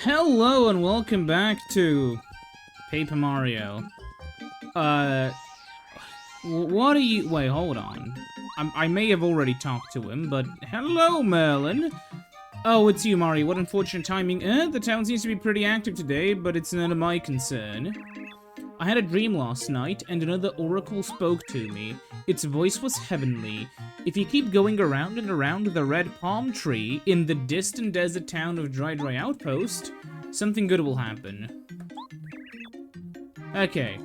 Hello and welcome back to Paper Mario. What are you... Wait, hold on. I may have already talked to him, but... Hello, Merlin! Oh, it's you, Mario. What unfortunate timing. The town seems to be pretty active today, but it's none of my concern. I had a dream last night, and another oracle spoke to me. Its voice was heavenly. If you keep going around and around the red palm tree in the distant desert town of Dry Outpost, something good will happen. Okay.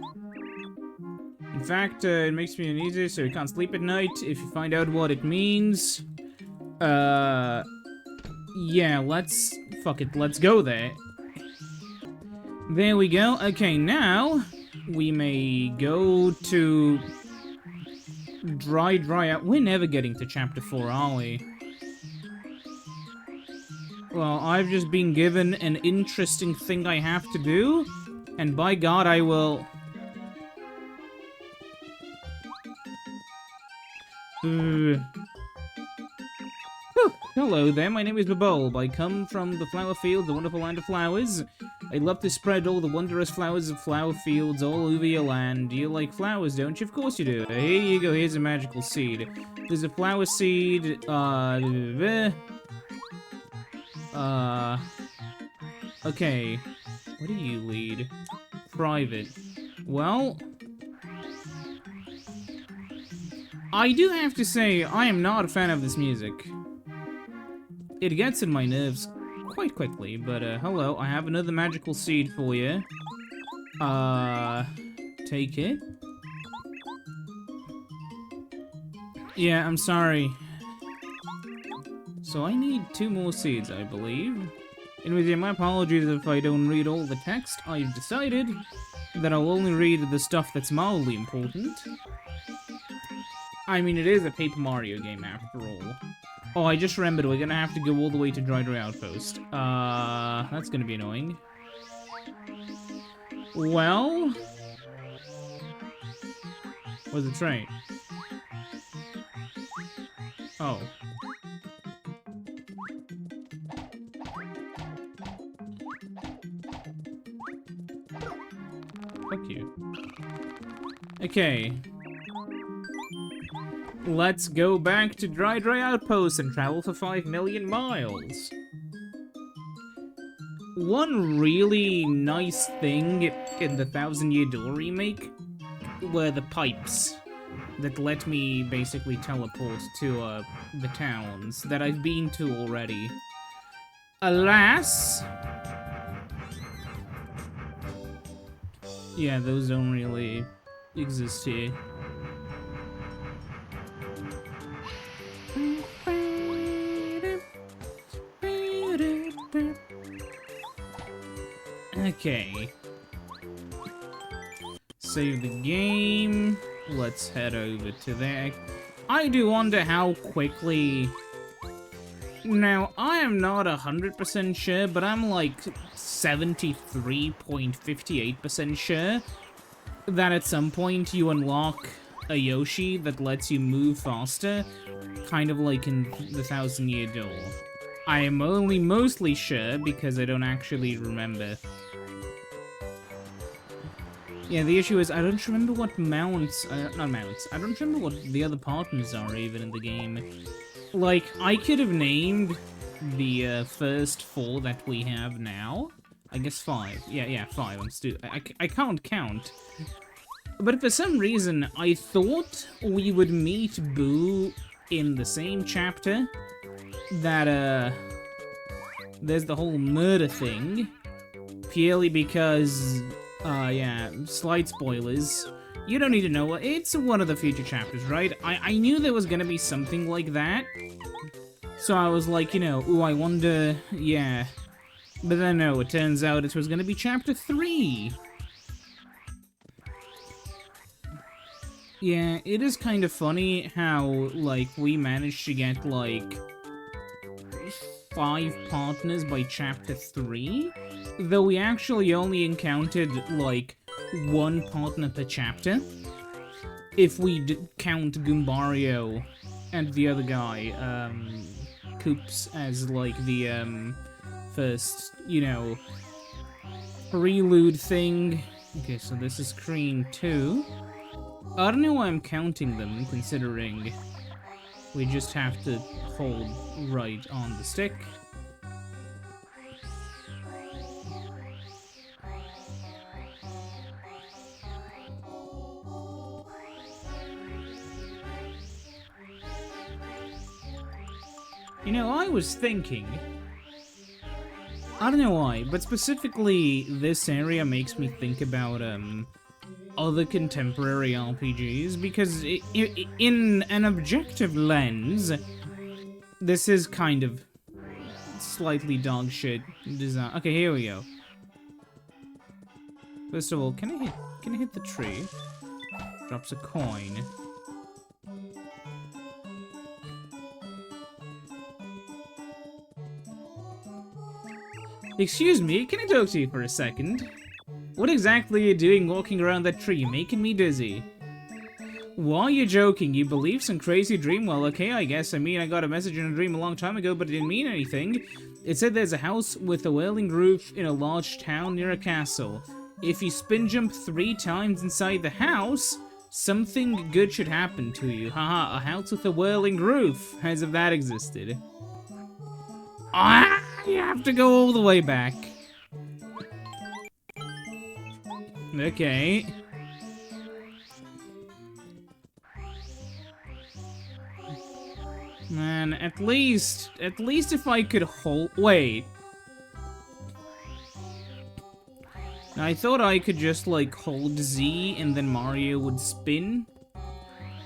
In fact, it makes me uneasy, so you can't sleep at night. If you find out what it means... yeah, fuck it, let's go there. There we go. Okay, now... we may go to... Dry Out. We're never getting to Chapter 4, are we? Well, I've just been given an interesting thing I have to do, and by God, I will... Hello there, my name is Babulb. I come from the flower field, the wonderful land of flowers. I love to spread all the wondrous flowers of flower fields all over your land. You like flowers, don't you? Of course you do. Here you go, here's a magical seed. There's a flower seed, okay. What do you lead? Private. Well... I do have to say, I am not a fan of this music. It gets in my nerves quite quickly, but hello, I have another magical seed for you. Take it. Yeah, I'm sorry. So I need 2 more seeds, I believe. Anyways, yeah, my apologies if I don't read all the text. I've decided that I'll only read the stuff that's mildly important. I mean, it is a Paper Mario game after all. Oh, I just remembered, we're gonna have to go all the way to Dry Outpost. That's gonna be annoying. Well... where's the train? Oh. Fuck you. Okay. Let's go back to Dry Outpost and travel for 5 million miles. One really nice thing in the 1000 Year Door remake were the pipes that let me basically teleport to the towns that I've been to already. Alas... yeah, those don't really exist here. Okay. Save the game. Let's head over to there. I do wonder how quickly... Now, I am not 100% sure, but I'm like 73.58% sure that at some point you unlock a Yoshi that lets you move faster, kind of like in the 1000 Year Door. I am only mostly sure because I don't actually remember. Yeah, the issue is I don't remember what mounts, not mounts, I don't remember what the other partners are even in the game. Like, I could have named the first 4 that we have now. I guess 5. Yeah, 5. I can't count. But for some reason, I thought we would meet Boo in the same chapter. That, there's the whole murder thing. Purely because, yeah, slight spoilers. You don't need to know, it's one of the future chapters, right? I knew there was gonna be something like that. So I was like, you know, ooh, I wonder, yeah. But then no, it turns out it was gonna be chapter 3. Yeah, it is kind of funny how, like, we managed to get, like, 5 partners by chapter 3, though we actually only encountered, like, 1 partner per chapter. If we count Goombario and the other guy, Koops, as, like, the, first, you know, prelude thing. Okay, so this is screen 2. I don't know why I'm counting them, considering we just have to hold right on the stick. You know, I was thinking, I don't know why, but specifically this area makes me think about other contemporary RPGs, because in an objective lens, this is kind of slightly dog shit design. Okay, here we go. First of all, can I hit the tree? Drops a coin. Excuse me, can I talk to you for a second? What exactly are you doing walking around that tree, making me dizzy? Why are you joking? You believe some crazy dream? Well, okay, I guess. I mean, I got a message in a dream a long time ago, but it didn't mean anything. It said there's a house with a whirling roof in a large town near a castle. If you spin jump 3 times inside the house, something good should happen to you. Haha, a house with a whirling roof, as if that existed. Ah, you have to go all the way back. Okay. Man, at least if I could hold... Wait. I thought I could just, like, hold Z and then Mario would spin.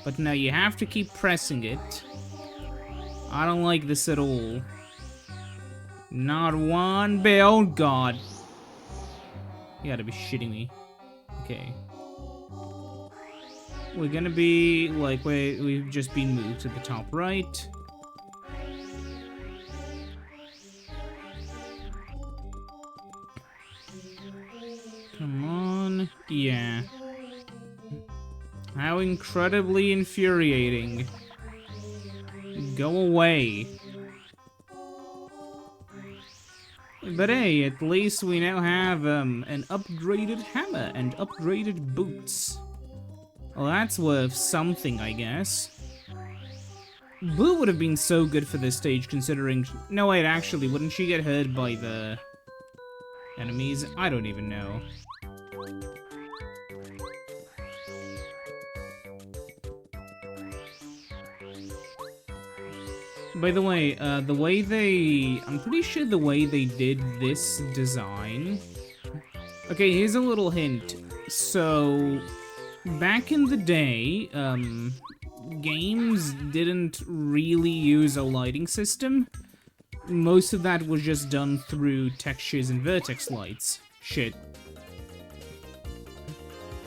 But no, you have to keep pressing it. I don't like this at all. Not one bit. Oh, God. You gotta be shitting me. Okay. We're gonna be, like, we've just been moved to the top right. Come on. Yeah. How incredibly infuriating. Go away. But hey, at least we now have an upgraded hammer and upgraded boots. Well, that's worth something, I guess. Boo would have been so good for this stage, considering... No, wait, actually, wouldn't she get hurt by the enemies? I don't even know. By the way, I'm pretty sure the way they did this design... Okay, here's a little hint. So, back in the day, games didn't really use a lighting system. Most of that was just done through textures and vertex lights. Shit.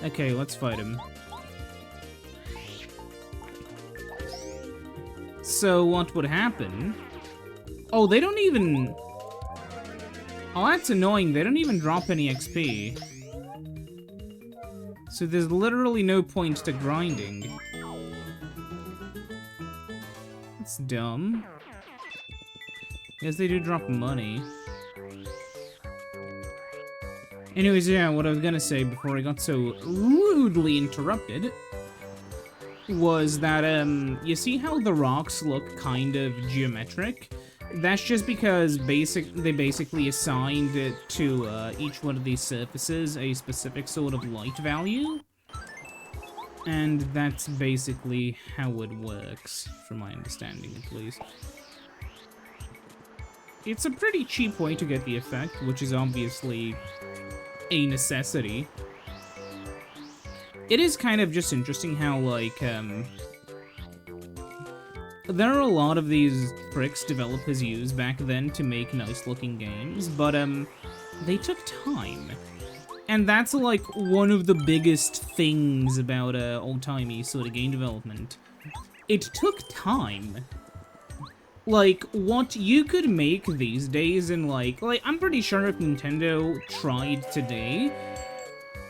Okay, let's fight him. So what would happen? Oh, they don't even... Oh, that's annoying. They don't even drop any XP. So there's literally no point to grinding. That's dumb. Yes, they do drop money. Anyways, yeah, what I was gonna say before I got so rudely interrupted was that, you see how the rocks look kind of geometric? That's just because they basically assigned it to each one of these surfaces a specific sort of light value. And that's basically how it works, from my understanding at least. It's a pretty cheap way to get the effect, which is obviously a necessity. It is kind of just interesting how, like, there are a lot of these tricks developers used back then to make nice-looking games, but, they took time. And that's, like, one of the biggest things about, old-timey sort of game development. It took time. Like, what you could make these days in, like, I'm pretty sure if Nintendo tried today,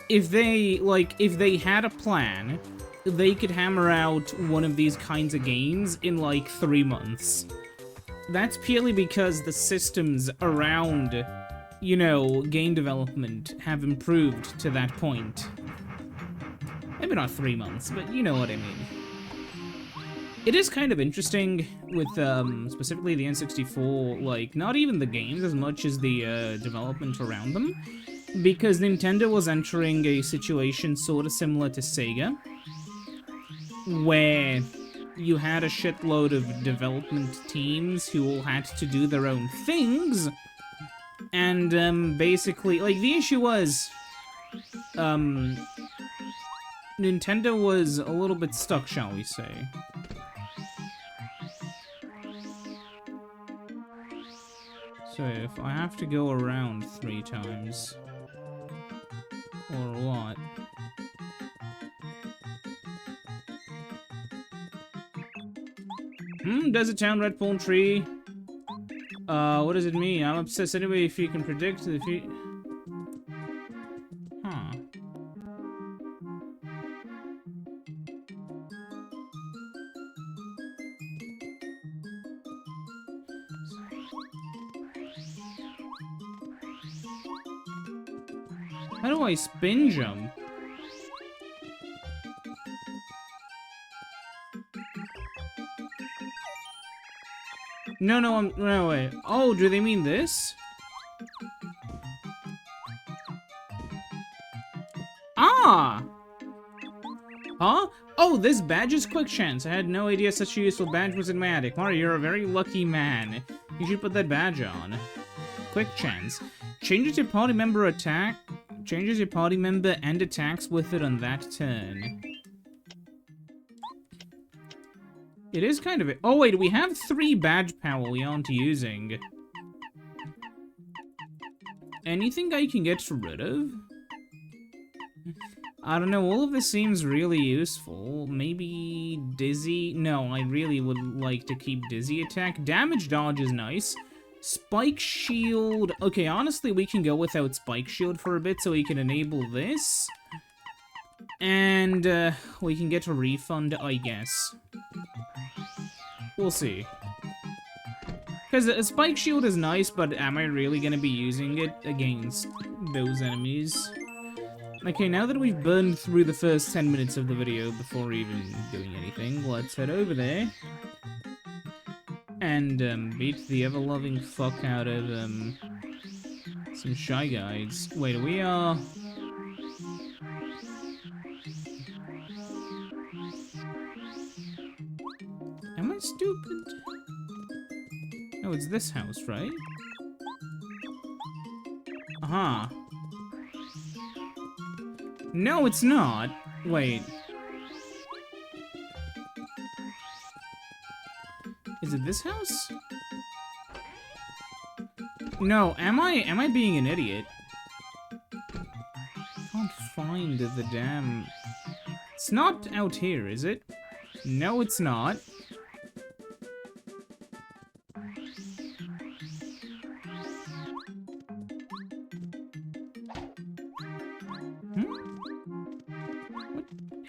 if they had a plan, they could hammer out one of these kinds of games in, like, 3 months. that's purely because the systems around, you know, game development have improved to that point. Maybe not 3 months, but you know what I mean. It is kind of interesting with, specifically the N64, like, not even the games as much as the, development around them, because Nintendo was entering a situation sort of similar to Sega, where you had a shitload of development teams who all had to do their own things, and, basically, like, the issue was, Nintendo was a little bit stuck, shall we say. So if I have to go around 3 times, or what? Desert Town, Red Palm Tree. What does it mean? I'm obsessed anyway if you can predict the future. Huh. How do I spin jump? No, wait. Oh, do they mean this? Ah! Huh? Oh, this badge is Quick Chance. I had no idea such a useful badge was in my attic. Mario, you're a very lucky man. You should put that badge on. Quick Chance. Changes your party member attack. Changes your party member and attacks with it on that turn. It is kind of... Oh, wait, we have 3 badge power we aren't using. Anything I can get rid of? I don't know, all of this seems really useful. Maybe Dizzy? No, I really would like to keep Dizzy attack. Damage dodge is nice. Spike shield... Okay, honestly, we can go without spike shield for a bit so we can enable this. And, we can get a refund, I guess. We'll see. Because a spike shield is nice, but am I really going to be using it against those enemies? Okay, now that we've burned through the first 10 minutes of the video before even doing anything, let's head over there. And, beat the ever-loving fuck out of, some Shy Guides. Wait, we are... Am I stupid? No, it's this house, right? Aha. No, it's not. Wait. Is it this house? No, am I being an idiot? I can't find the damn... It's not out here, is it? No, it's not.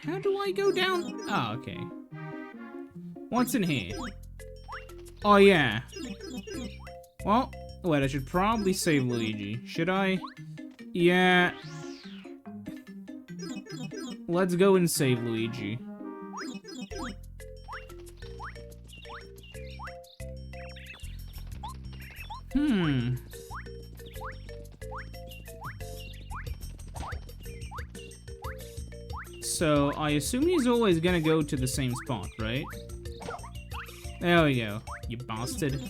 How do I go down? Oh, okay. What's in here? Oh, yeah. Well, wait, I should probably save Luigi. Should I? Yeah. Let's go and save Luigi. So, I assume he's always gonna go to the same spot, right? There we go, you bastard.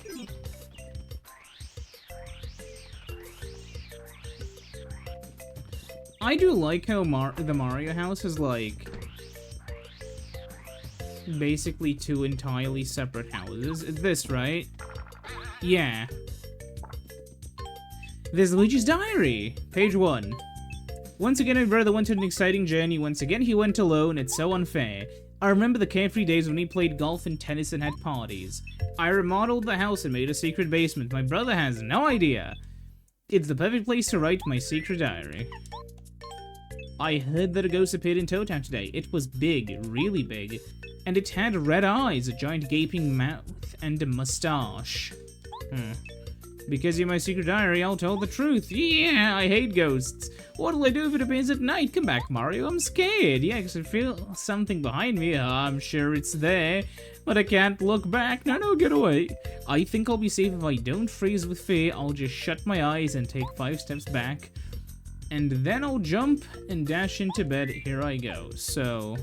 I do like how the Mario house is, like, basically 2 entirely separate houses. It's this, right? Yeah. There's Luigi's diary! Page 1. Once again, my brother went on an exciting journey. Once again, he went alone. It's so unfair. I remember the carefree days when he played golf and tennis and had parties. I remodeled the house and made a secret basement. My brother has no idea. It's the perfect place to write my secret diary. I heard that a ghost appeared in Toad Town today. It was big, really big. And it had red eyes, a giant gaping mouth, teeth and a mustache. Because you're my secret diary, I'll tell the truth. Yeah, I hate ghosts. What'll I do if it appears at night? Come back, Mario. I'm scared. Yeah, because I feel something behind me. I'm sure it's there, but I can't look back. No, get away. I think I'll be safe if I don't freeze with fear. I'll just shut my eyes and take 5 steps back. And then I'll jump and dash into bed. Here I go. So...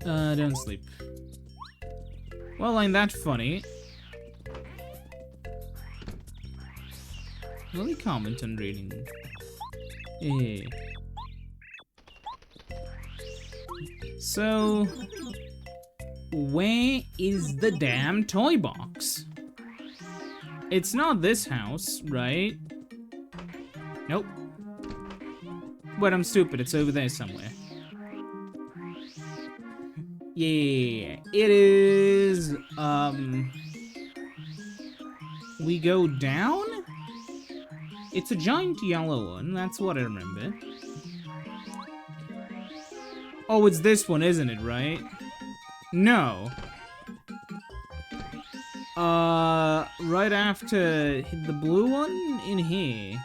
don't sleep. Well, ain't that funny? Will he comment on reading? Eh. So... where is the damn toy box? It's not this house, right? Nope. But I'm stupid, it's over there somewhere. Yeah, it is, we go down? It's a giant yellow one, that's what I remember. Oh, it's this one, isn't it, right? No. Right after the blue one in here.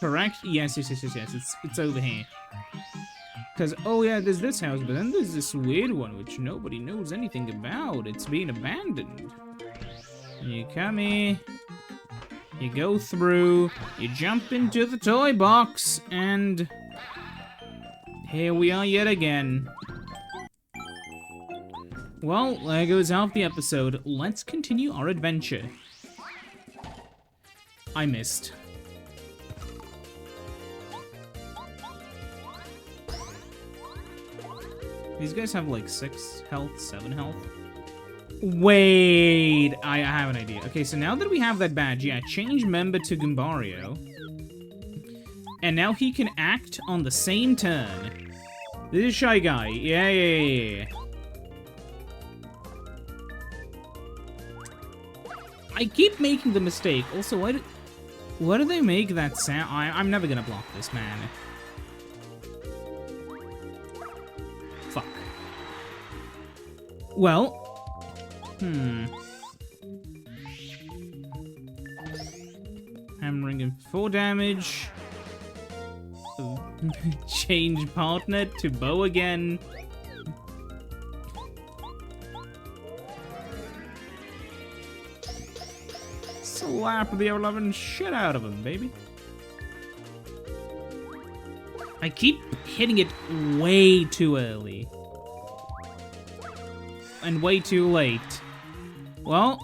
Correct? Yes, it's over here. Because, oh yeah, there's this house, but then there's this weird one which nobody knows anything about. It's being abandoned. You come here, you go through, you jump into the toy box, and here we are yet again. Well, there goes half the episode. Let's continue our adventure. I missed. These guys have like 6 health, 7 health. Wait, I have an idea. Okay, so now that we have that badge, yeah, change member to Goombario. And now he can act on the same turn. This is Shy Guy. Yeah. I keep making the mistake. Also, why do they make that sound? I'm never gonna block this, man. Fuck. Well. Hammering him for 4 damage. Change partner to bow again. Slap the ever-loving shit out of him, baby. I keep hitting it way too early. And way too late. Well.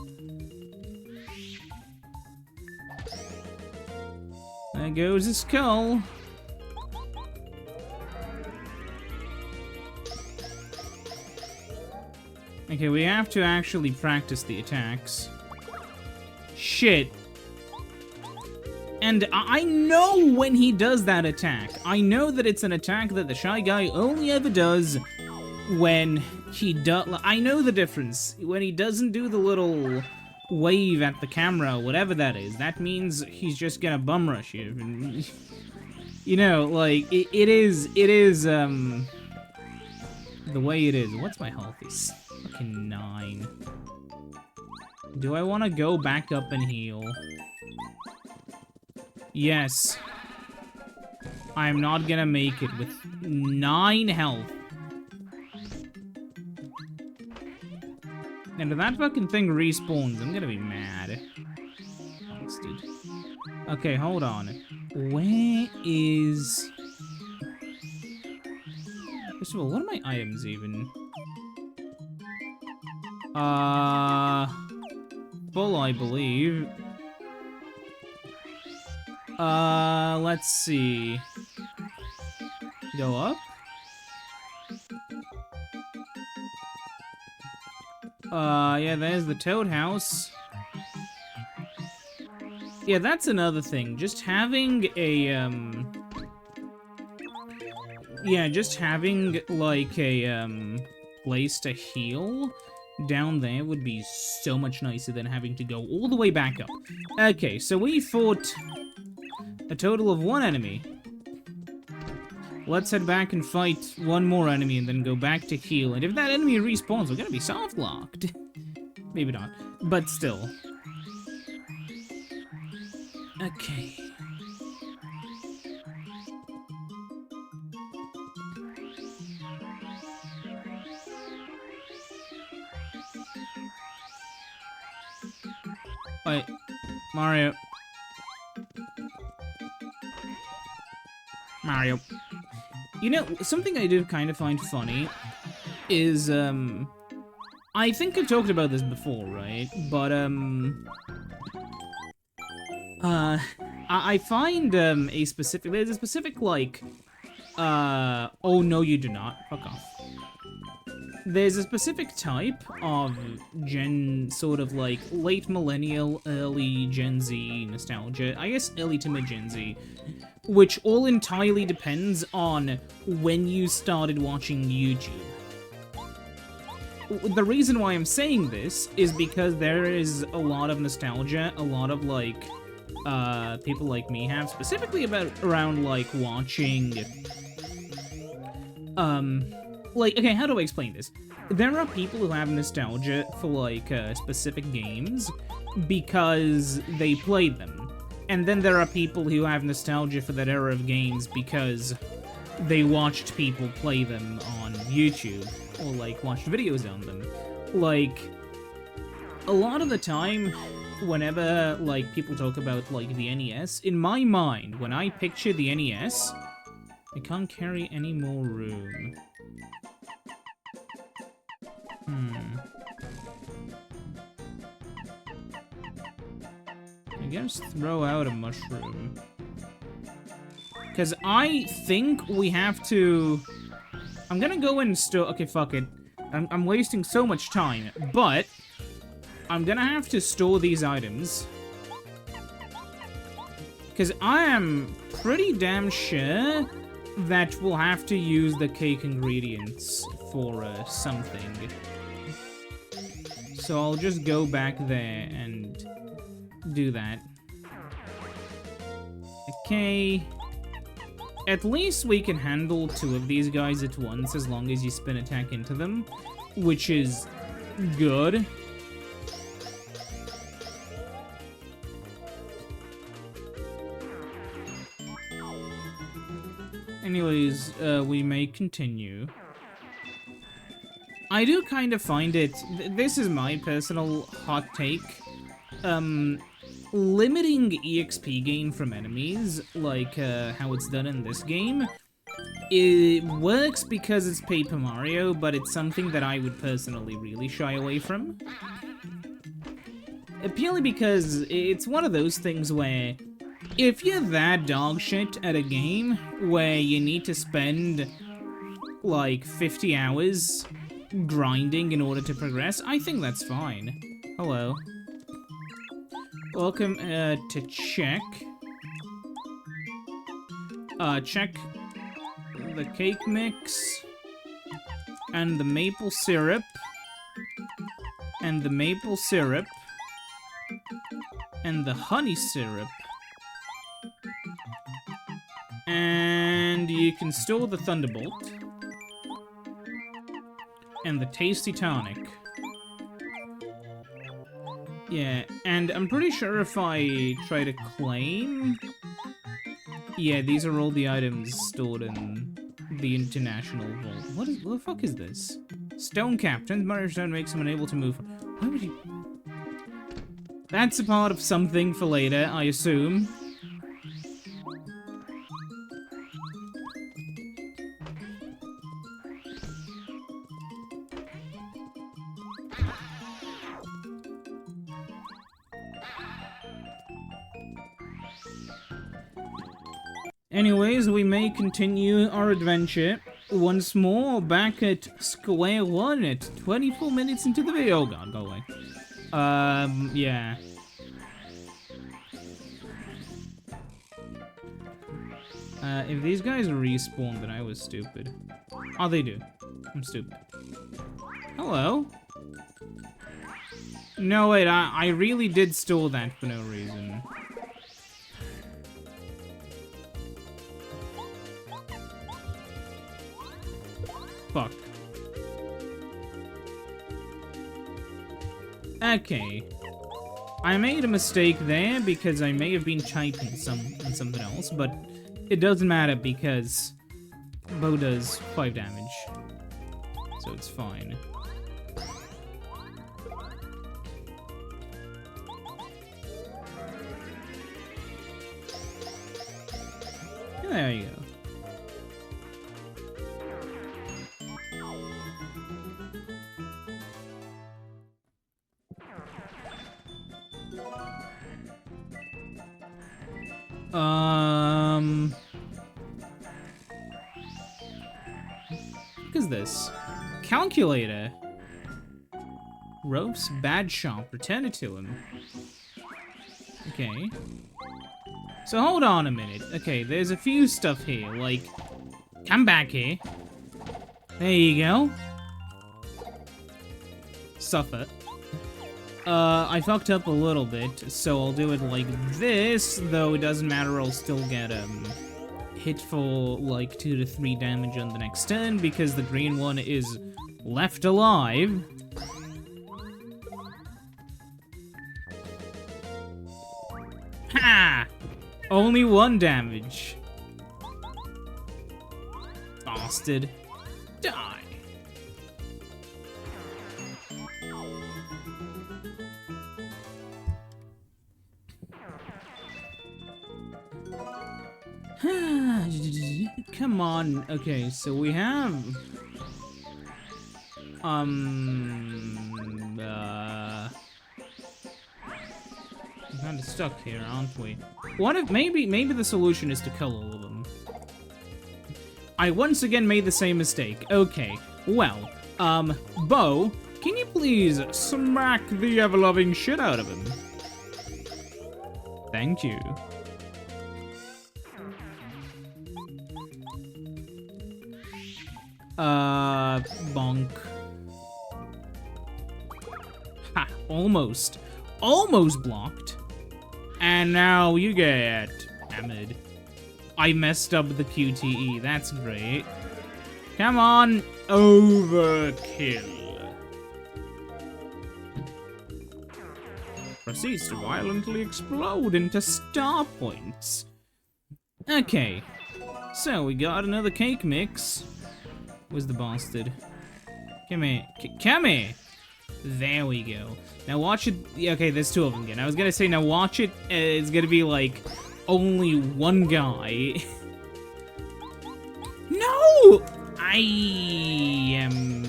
There goes his skull. Okay, we have to actually practice the attacks. Shit. And I know when he does that attack. I know that it's an attack that the Shy Guy only ever does when he does... I know the difference. When he doesn't do the little wave at the camera, whatever that is, that means he's just gonna bum rush you. You know, like, it is, the way it is. What's my health? It's fucking 9. Do I want to go back up and heal? Yes. I'm not gonna make it with 9 health. And if that fucking thing respawns, I'm gonna be mad. Bastard. Okay, hold on. Where is... First of all, what are my items even? Full, I believe. Let's see. Go up? Yeah, there's the Toad House. Yeah, that's another thing. Just having a, yeah, just having, like, a, place to heal down there would be so much nicer than having to go all the way back up. Okay, so we fought a total of 1 enemy. Let's head back and fight one more enemy and then go back to heal. And if that enemy respawns, we're gonna be soft-locked. Maybe not, but still. Okay. Wait, Mario. Mario. You know, something I do kind of find funny is, I think I've talked about this before, right? But, I find, there's a specific, like, oh no you do not, fuck off. There's a specific type of sort of like late millennial, early Gen Z nostalgia, I guess early to mid Gen Z, which all entirely depends on when you started watching YouTube. The reason why I'm saying this is because there is a lot of nostalgia, a lot of like, people like me have, specifically around like watching, like, okay, how do I explain this? There are people who have nostalgia for, like, specific games because they played them. And then there are people who have nostalgia for that era of games because they watched people play them on YouTube, or, like, watched videos on them. Like, a lot of the time, whenever, like, people talk about, like, the NES, in my mind, when I picture the NES, I can't carry any more room. I guess throw out a mushroom. Because I think we have to... I'm gonna go and store... Okay, fuck it. I'm wasting so much time, but... I'm gonna have to store these items. Because I am pretty damn sure that we'll have to use the cake ingredients for something. So I'll just go back there and do that. Okay. At least we can handle 2 of these guys at once as long as you spin attack into them, which is good. Anyways, we may continue. I do kind of find it, this is my personal hot take, limiting EXP gain from enemies, like how it's done in this game, it works because it's Paper Mario, but it's something that I would personally really shy away from. Purely because it's one of those things where, if you're that dog shit at a game where you need to spend, like, 50 hours grinding in order to progress, I think that's fine. Hello. Welcome, to check. Check the cake mix, and the maple syrup, and the maple syrup, and the honey syrup. And you can store the Thunderbolt. And the Tasty Tonic. Yeah, and I'm pretty sure if I try to claim... Yeah, these are all the items stored in the International Vault. What the fuck is this? Stone Cap. 10 Mario Stone makes him unable to move. Why would you... That's a part of something for later, I assume. Anyways, we may continue our adventure once more back at square one at 24 minutes into the video. Oh god, go away. Yeah. If these guys respawn, then I was stupid. Oh, they do. I'm stupid. Hello? No, wait, I really did store that for no reason. Fuck. Okay. I made a mistake there because I may have been typing something else, but it doesn't matter because Bo does 5 damage. So it's fine. There you go. What is this? Calculator. Ropes, bad shop. Return it to him. Okay. So hold on a minute. Okay, there's a few stuff here. Like, come back here. There you go. Suffer. I fucked up a little bit, so I'll do it like this, though it doesn't matter, I'll still get, hit for, like, 2 to 3 damage on the next turn, because the green one is left alive. Ha! Only 1 damage. Bastard. Die. Come on. Okay, so we have... we're kind of stuck here, aren't we? What if maybe the solution is to kill all of them? I once again made the same mistake. Okay, well, Bo, can you please smack the ever-loving shit out of him? Thank you. Bonk. Ha, almost. Almost blocked. And now you get hammered. I messed up the QTE, that's great. Come on, overkill. Proceeds to violently explode into star points. Okay, so we got another cake mix. Where's the bastard? Come here. Come here! There we go. Now watch it. Okay, there's 2 of them again. I was gonna say, now watch it. It's gonna be like only 1 guy. No! I am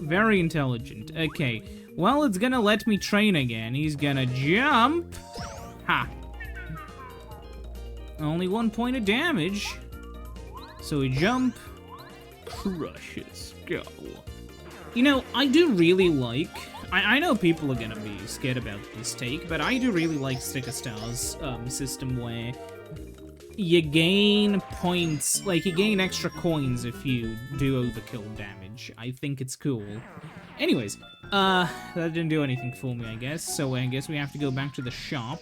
very intelligent. Okay. Well, it's gonna let me train again. He's gonna jump. Ha. Only 1 point of damage. So we jump, crush his skull. You know, I do really like... I know people are gonna be scared about this take, but I do really like Sticker Stars system where you gain points, like you gain extra coins if you do overkill damage. I think it's cool. Anyways, that didn't do anything for me, I guess, so I guess we have to go back to the shop.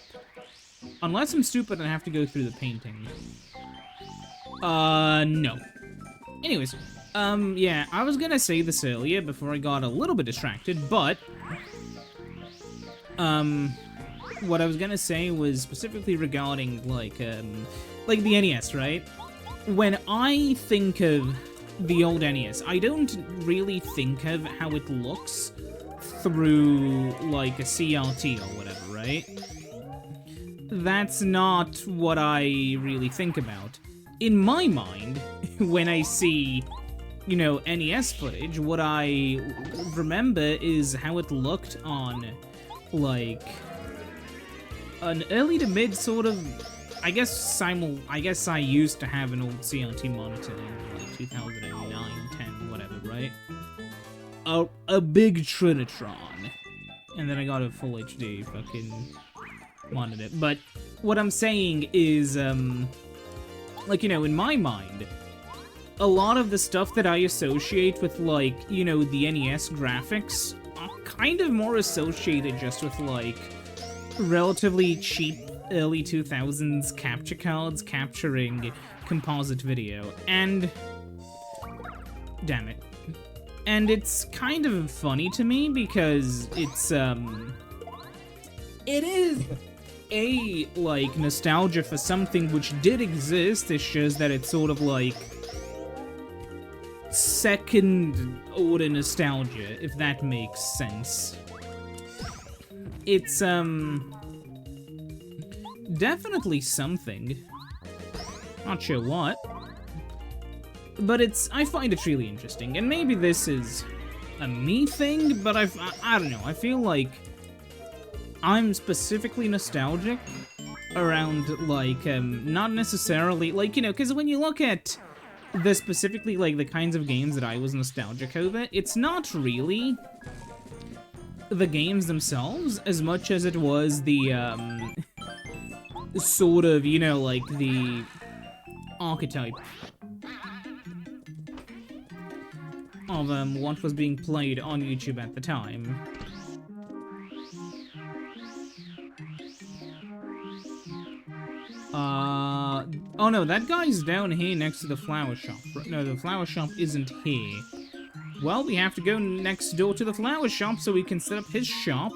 Unless I'm stupid and I have to go through the painting. No. Anyways, yeah, I was gonna say this earlier before I got a little bit distracted, but, what I was gonna say was specifically regarding, like the NES, right? When I think of the old NES, I don't really think of how it looks through, like, a CRT or whatever, right? That's not what I really think about. In my mind, when I see, you know, NES footage, what I remember is how it looked on, like, an early to mid sort of, I guess I used to have an old CRT monitor in, like, 2009, 10, whatever, right? A big Trinitron. And then I got a full HD fucking monitor. But what I'm saying is, like, you know, in my mind, a lot of the stuff that I associate with, like, you know, the NES graphics are kind of more associated just with, like, relatively cheap early 2000s capture cards capturing composite video. And Damn it. And it's kind of funny to me because it's, it is a, like, nostalgia for something which did exist. It's just that it's sort of like second order nostalgia, if that makes sense. It's, definitely something. Not sure what. But I find it really interesting, and maybe this is a me thing, but I don't know, I feel like I'm specifically nostalgic around, like, not necessarily, like, you know, because when you look at specifically, like, the kinds of games that I was nostalgic over, it's not really the games themselves as much as it was the, sort of, you know, like, the archetype of what was being played on YouTube at the time. Oh no, that guy's down here next to the flower shop. No, the flower shop isn't here. Well, we have to go next door to the flower shop so we can set up his shop.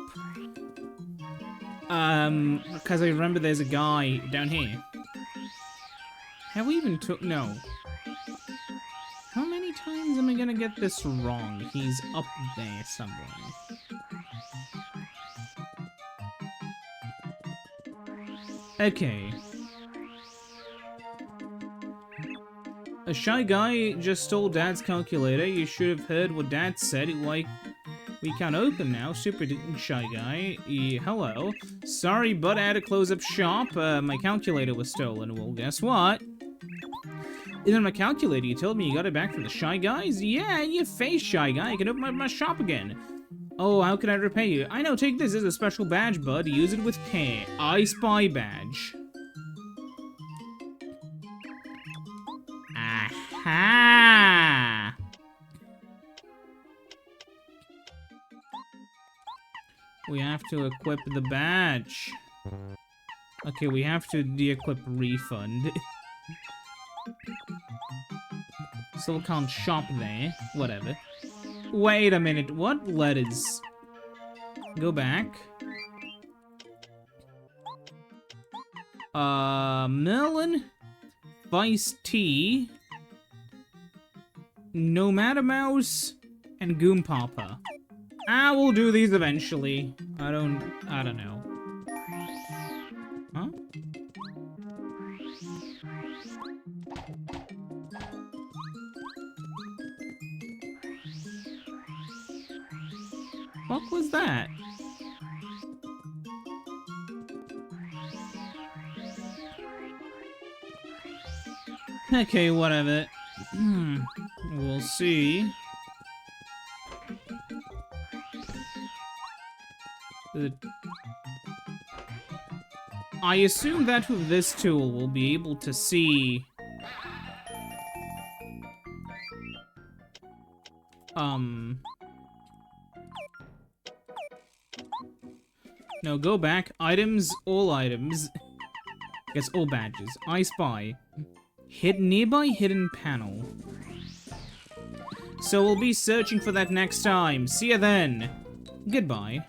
Because I remember there's a guy down here. Have we even no. How many times am I gonna get this wrong? He's up there somewhere. Okay. A shy guy just stole Dad's calculator. You should have heard what Dad said. Like, we can't open now. Super shy guy. Hello. Sorry, but I had to close up shop. My calculator was stolen. Well, guess what? Isn't my calculator? You told me you got it back from the Shy Guys? Yeah, in your face, Shy Guy. I can open my shop again. Oh, how can I repay you? I know, take this. This is a special badge, bud. Use it with care. I Spy badge. Aha! We have to equip the badge. Okay, we have to de-equip refund. Still can't shop there. Whatever. Wait a minute. What letters? Go back. Melon. Vice Tea. Nomada Mouse. And Goom Papa. I will do these eventually. I don't know. Huh? What was that? Okay, whatever. We'll see. I assume that with this tool, we'll be able to see... No, go back. Items, all items. I guess all badges. I Spy. Nearby hidden panel. So we'll be searching for that next time. See ya then. Goodbye.